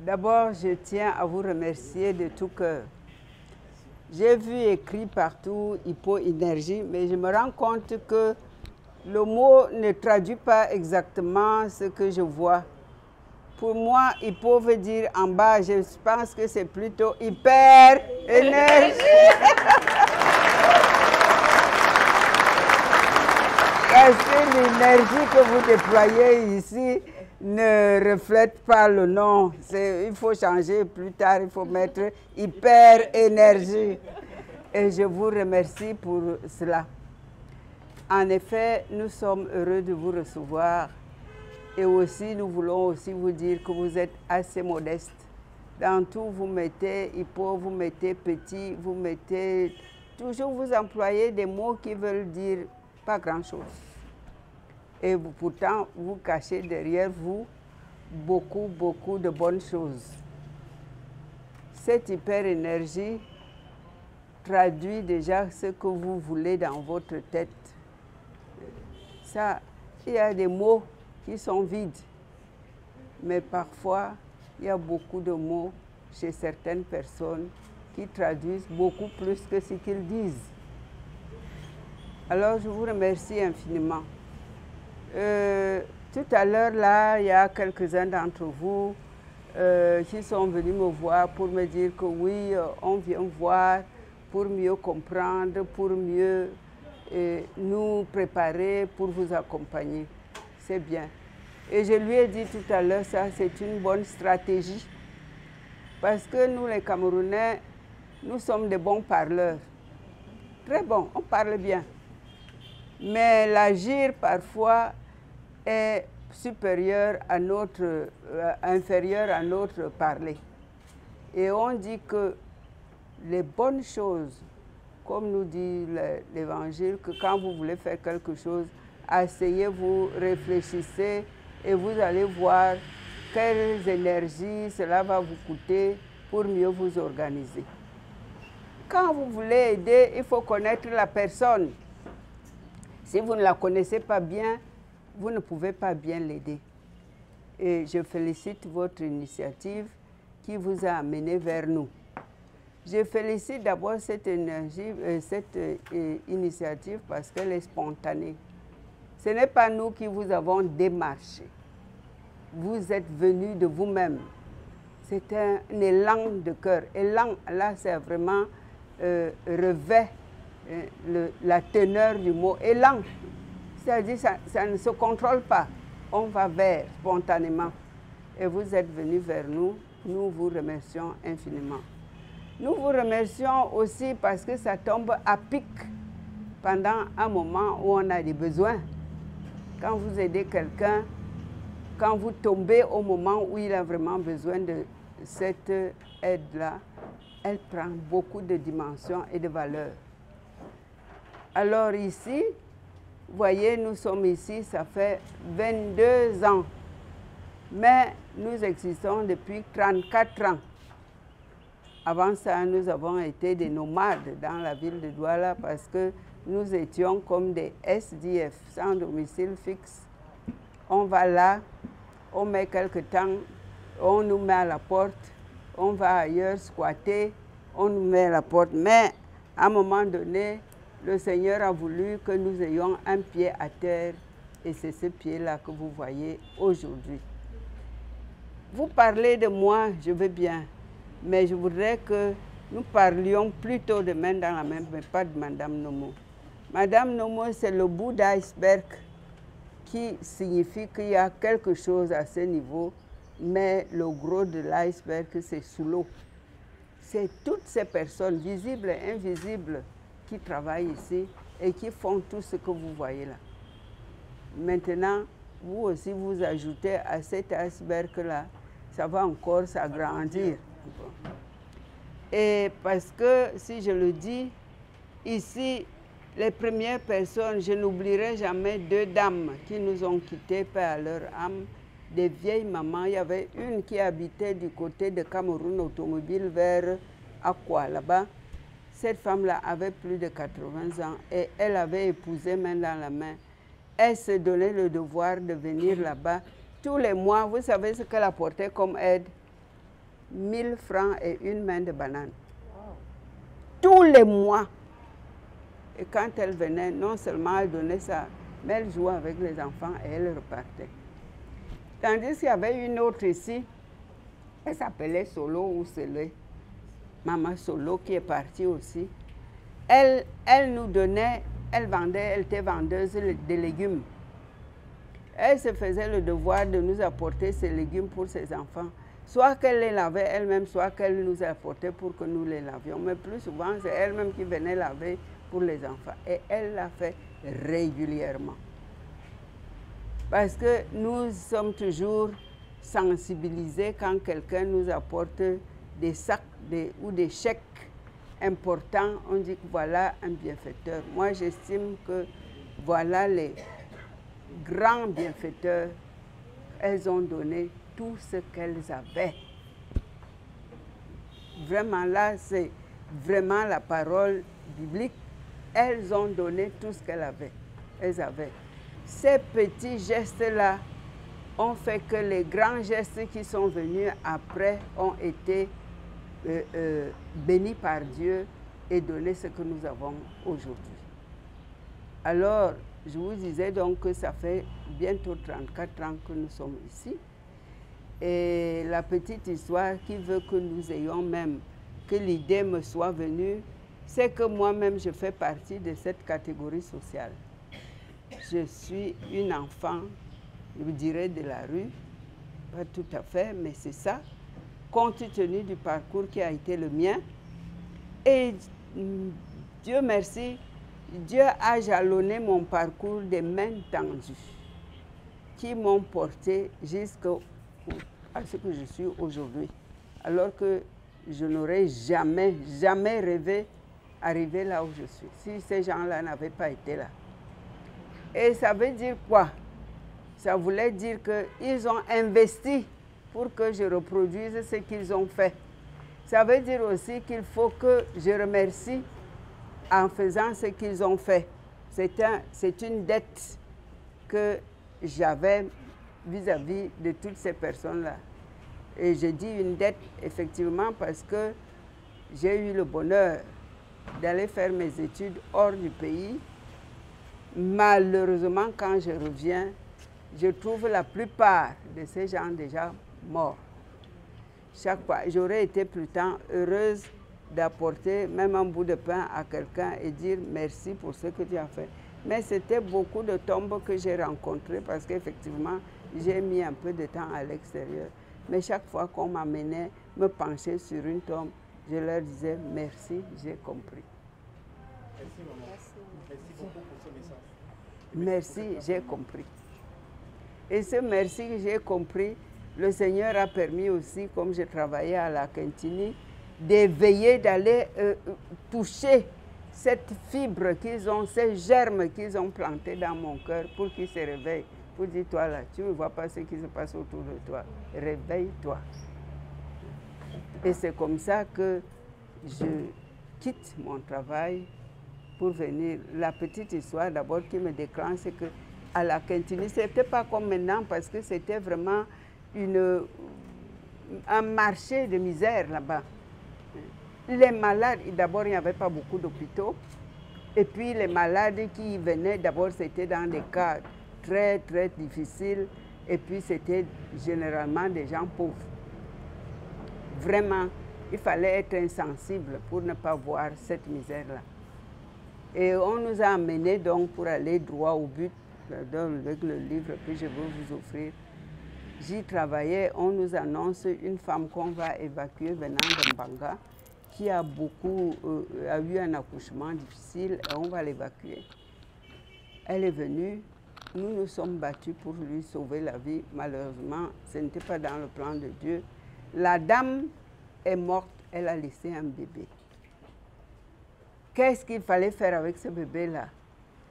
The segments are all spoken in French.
D'abord, je tiens à vous remercier de tout cœur. J'ai vu écrit partout hypoénergie, mais je me rends compte que le mot ne traduit pas exactement ce que je vois. Pour moi, hypo veut dire en bas. Je pense que c'est plutôt hyper énergie. Parce que l'énergie que vous déployez ici ne reflète pas le nom. Il faut changer plus tard, il faut mettre hyper énergie. Et je vous remercie pour cela. En effet, nous sommes heureux de vous recevoir. Et aussi, nous voulons aussi vous dire que vous êtes assez modeste. Dans tout, vous mettez hypo, vous mettez petit, vous mettez... Toujours vous employez des mots qui veulent dire pas grand-chose. Et vous, pourtant, vous cachez derrière vous beaucoup de bonnes choses. Cette hyper-énergie traduit déjà ce que vous voulez dans votre tête. Ça, il y a des mots qui sont vides, mais parfois, il y a beaucoup de mots chez certaines personnes qui traduisent beaucoup plus que ce qu'ils disent. Alors, je vous remercie infiniment. Tout à l'heure, là, il y a quelques-uns d'entre vous qui sont venus me voir pour me dire que oui, on vient voir pour mieux comprendre, pour mieux nous préparer, pour vous accompagner. C'est bien. Et je lui ai dit tout à l'heure, ça, c'est une bonne stratégie. Parce que nous, les Camerounais, nous sommes des bons parleurs. Très bons, on parle bien. Mais l'agir, parfois, est supérieur à notre, inférieur à notre parler. Et on dit que les bonnes choses, comme nous dit l'Évangile, que quand vous voulez faire quelque chose, asseyez-vous, réfléchissez et vous allez voir quelles énergies cela va vous coûter pour mieux vous organiser. Quand vous voulez aider, il faut connaître la personne. Si vous ne la connaissez pas bien, vous ne pouvez pas bien l'aider. Et je félicite votre initiative qui vous a amené vers nous. Je félicite d'abord cette initiative parce qu'elle est spontanée. Ce n'est pas nous qui vous avons démarché. Vous êtes venus de vous-même. C'est un élan de cœur. Élan, là, c'est vraiment revêt la teneur du mot élan. C'est-à-dire que ça ne se contrôle pas. On va vers spontanément. Et vous êtes venus vers nous. Nous vous remercions infiniment. Nous vous remercions aussi parce que ça tombe à pic pendant un moment où on a des besoins. Quand vous aidez quelqu'un, quand vous tombez au moment où il a vraiment besoin de cette aide-là, elle prend beaucoup de dimensions et de valeurs. Alors ici, vous voyez, nous sommes ici, ça fait 22 ans. Mais nous existons depuis 34 ans. Avant ça, nous avons été des nomades dans la ville de Douala parce que nous étions comme des SDF, sans domicile fixe. On va là, on met quelque temps, on nous met à la porte, on va ailleurs squatter, on nous met à la porte. Mais à un moment donné, le Seigneur a voulu que nous ayons un pied à terre et c'est ce pied-là que vous voyez aujourd'hui. Vous parlez de moi, je veux bien, mais je voudrais que nous parlions plutôt de main dans la main, mais pas de Madame Nomo. Madame Nomo, c'est le bout d'iceberg qui signifie qu'il y a quelque chose à ce niveau, mais le gros de l'iceberg, c'est sous l'eau. C'est toutes ces personnes, visibles et invisibles, qui travaillent ici et qui font tout ce que vous voyez là. Maintenant, vous aussi vous ajoutez à cet iceberg-là, ça va encore s'agrandir. Et parce que, si je le dis, ici, les premières personnes, je n'oublierai jamais deux dames qui nous ont quittés, paix à leur âme, des vieilles mamans. Il y avait une qui habitait du côté de Cameroun Automobile vers Akwa, là-bas. Cette femme-là avait plus de 80 ans et elle avait épousé main dans la main. Elle se donnait le devoir de venir là-bas tous les mois. Vous savez ce qu'elle apportait comme aide? 1000 francs et une main de banane. Wow. Tous les mois. Et quand elle venait, non seulement elle donnait ça, mais elle jouait avec les enfants et elle repartait. Tandis qu'il y avait une autre ici, elle s'appelait Solo ou Selé, Maman Solo, qui est partie aussi. Elle nous donnait, elle était vendeuse de légumes. Elle se faisait le devoir de nous apporter ces légumes pour ses enfants. Soit qu'elle les lavait elle-même, soit qu'elle nous apportait pour que nous les lavions. Mais plus souvent, c'est elle-même qui venait laver pour les enfants. Et elle l'a fait régulièrement. Parce que nous sommes toujours sensibilisés quand quelqu'un nous apporte des sacs ou des chèques importants. On dit que voilà un bienfaiteur. Moi, j'estime que voilà les grands bienfaiteurs. Elles ont donné tout ce qu'elles avaient. Vraiment, là, c'est vraiment la parole biblique. Elles ont donné tout ce qu'elles avaient. Elles avaient. Ces petits gestes-là ont fait que les grands gestes qui sont venus après ont été bénis par Dieu et donné ce que nous avons aujourd'hui. Alors, je vous disais donc que ça fait bientôt 34 ans que nous sommes ici. Et la petite histoire qui veut que nous ayons même, que l'idée me soit venue, c'est que moi-même, je fais partie de cette catégorie sociale. Je suis une enfant, je dirais, de la rue, pas tout à fait, mais c'est ça, compte tenu du parcours qui a été le mien. Et Dieu merci, Dieu a jalonné mon parcours des mains tendues qui m'ont porté jusqu'à ce que je suis aujourd'hui. Alors que je n'aurais jamais, jamais rêvé arriver là où je suis, si ces gens-là n'avaient pas été là. Et ça veut dire quoi? Ça voulait dire qu'ils ont investi pour que je reproduise ce qu'ils ont fait. Ça veut dire aussi qu'il faut que je remercie en faisant ce qu'ils ont fait. C'est une dette que j'avais vis-à-vis de toutes ces personnes-là. Et je dis une dette, effectivement, parce que j'ai eu le bonheur d'aller faire mes études hors du pays. Malheureusement, quand je reviens, je trouve la plupart de ces gens déjà morts. Chaque fois, j'aurais été plutôt heureuse d'apporter même un bout de pain à quelqu'un et dire merci pour ce que tu as fait. Mais c'était beaucoup de tombes que j'ai rencontrées parce qu'effectivement, j'ai mis un peu de temps à l'extérieur. Mais chaque fois qu'on m'amenait me pencher sur une tombe, je leur disais merci, j'ai compris. Merci maman. Merci beaucoup pour ce message. Merci, j'ai compris. Et ce merci que j'ai compris, le Seigneur a permis aussi, comme je travaillais à la Quintini, d'éveiller, d'aller toucher cette fibre qu'ils ont, ces germes qu'ils ont plantés dans mon cœur pour qu'ils se réveillent. Pour dire, toi là, tu ne vois pas ce qui se passe autour de toi. Réveille-toi. Et c'est comme ça que je quitte mon travail pour venir. La petite histoire d'abord qui me déclenche, c'est qu'à la Quintini, ce n'était pas comme maintenant parce que c'était vraiment un marché de misère là-bas. Les malades, d'abord, il n'y avait pas beaucoup d'hôpitaux. Et puis les malades qui y venaient, d'abord, c'était dans des cas très, très difficiles. Et puis c'était généralement des gens pauvres. Vraiment, il fallait être insensible pour ne pas voir cette misère-là. Et on nous a amenés donc pour aller droit au but, avec le livre que je veux vous offrir. J'y travaillais, on nous annonce une femme qu'on va évacuer venant de Mbanga, qui a eu un accouchement difficile et on va l'évacuer. Elle est venue, nous nous sommes battus pour lui sauver la vie. Malheureusement, ce n'était pas dans le plan de Dieu. La dame est morte, elle a laissé un bébé. Qu'est-ce qu'il fallait faire avec ce bébé-là?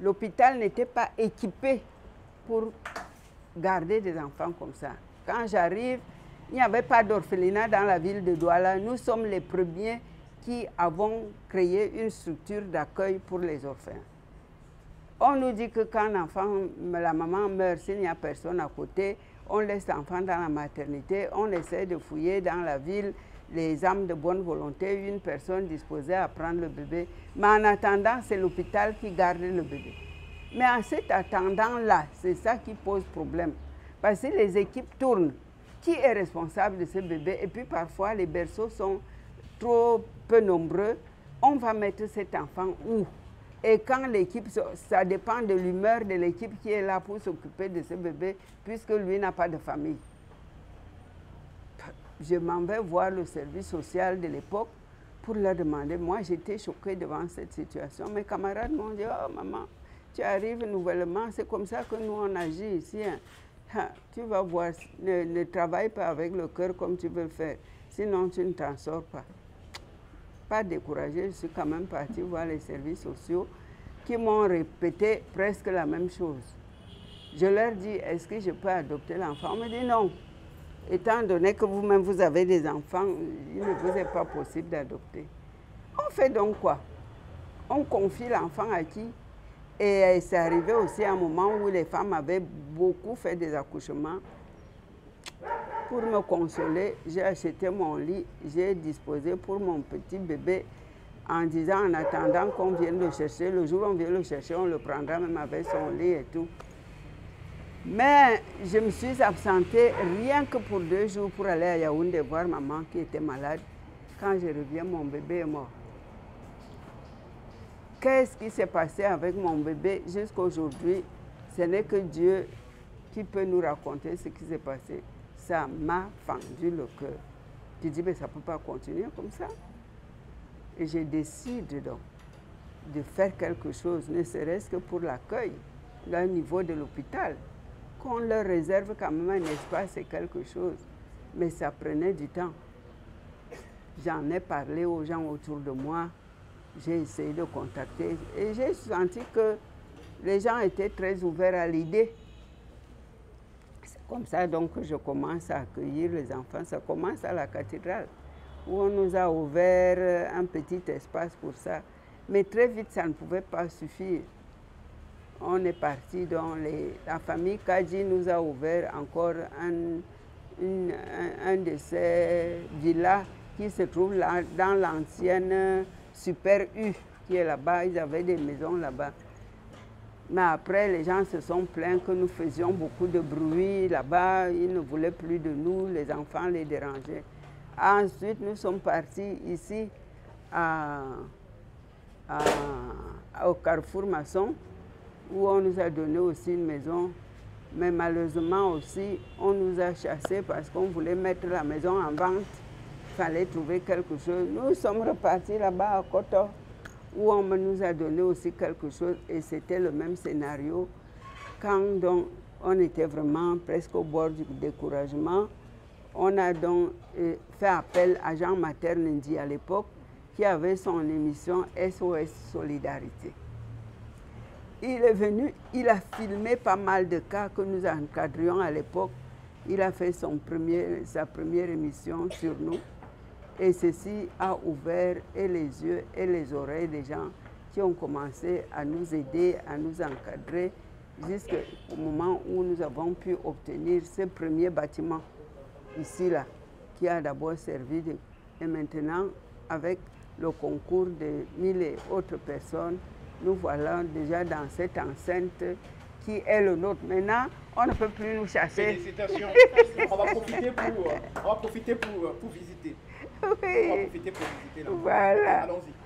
L'hôpital n'était pas équipé pour garder des enfants comme ça. Quand j'arrive, il n'y avait pas d'orphelinat dans la ville de Douala. Nous sommes les premiers qui avons créé une structure d'accueil pour les orphelins. On nous dit que quand la maman meurt, s'il n'y a personne à côté, on laisse l'enfant dans la maternité, on essaie de fouiller dans la ville les âmes de bonne volonté, une personne disposée à prendre le bébé. Mais en attendant, c'est l'hôpital qui garde le bébé. Mais en cet attendant-là, c'est ça qui pose problème. Parce que les équipes tournent. Qui est responsable de ce bébé? Et puis parfois, les berceaux sont trop peu nombreux. On va mettre cet enfant où? Et quand l'équipe, ça dépend de l'humeur de l'équipe qui est là pour s'occuper de ce bébé, puisque lui n'a pas de famille. Je m'en vais voir le service social de l'époque pour leur demander. Moi, j'étais choquée devant cette situation. Mes camarades m'ont dit, oh maman, tu arrives nouvellement, c'est comme ça que nous on agit ici. Hein. Tu vas voir, ne travaille pas avec le cœur comme tu veux le faire, sinon tu ne t'en sors pas. Pas découragée, je suis quand même partie voir les services sociaux qui m'ont répété presque la même chose. Je leur dis, est-ce que je peux adopter l'enfant? On me dit non. Étant donné que vous-même vous avez des enfants, il ne vous est pas possible d'adopter. On fait donc quoi? On confie l'enfant à qui? Et c'est arrivé aussi à un moment où les femmes avaient beaucoup fait des accouchements. Pour me consoler, j'ai acheté mon lit, j'ai disposé pour mon petit bébé en disant, en attendant qu'on vienne le chercher, le jour où on vient le chercher, on le prendra même avec son lit et tout. Mais je me suis absentée rien que pour 2 jours pour aller à Yaoundé voir maman qui était malade. Quand je reviens, mon bébé est mort. Qu'est-ce qui s'est passé avec mon bébé jusqu'à aujourd'hui? Ce n'est que Dieu qui peut nous raconter ce qui s'est passé. Ça m'a fendu le cœur. Je dis, mais ça ne peut pas continuer comme ça. Et je décide donc de faire quelque chose, ne serait-ce que pour l'accueil, au niveau de l'hôpital. Qu'on leur réserve quand même un espace et quelque chose. Mais ça prenait du temps. J'en ai parlé aux gens autour de moi. J'ai essayé de contacter et j'ai senti que les gens étaient très ouverts à l'idée. C'est comme ça donc que je commence à accueillir les enfants. Ça commence à la cathédrale où on nous a ouvert un petit espace pour ça. Mais très vite, ça ne pouvait pas suffire. On est parti dans la famille Kadji nous a ouvert encore un de ces villas qui se trouve là, dans l'ancienne Super U qui est là-bas. Ils avaient des maisons là-bas. Mais après, les gens se sont plaints que nous faisions beaucoup de bruit là-bas. Ils ne voulaient plus de nous, les enfants les dérangeaient. Ensuite, nous sommes partis ici au Carrefour Maçon, où on nous a donné aussi une maison. Mais malheureusement aussi, on nous a chassés parce qu'on voulait mettre la maison en vente. Il fallait trouver quelque chose. Nous sommes repartis là-bas à Koto, où on nous a donné aussi quelque chose. Et c'était le même scénario. Quand donc, on était vraiment presque au bord du découragement, on a donc fait appel à Jean Mater Ndi à l'époque, qui avait son émission SOS Solidarité. Il est venu, il a filmé pas mal de cas que nous encadrions à l'époque. Il a fait sa première émission sur nous. Et ceci a ouvert et les yeux et les oreilles des gens qui ont commencé à nous aider, à nous encadrer, jusqu'au moment où nous avons pu obtenir ce premier bâtiment, ici, là, qui a d'abord servi de... Et maintenant, avec le concours de 1000 et autres personnes, nous voilà déjà dans cette enceinte qui est le nôtre. Maintenant, on ne peut plus nous chasser. Félicitations. On va profiter pour visiter. Oui. On va profiter pour visiter. Voilà. Allons-y.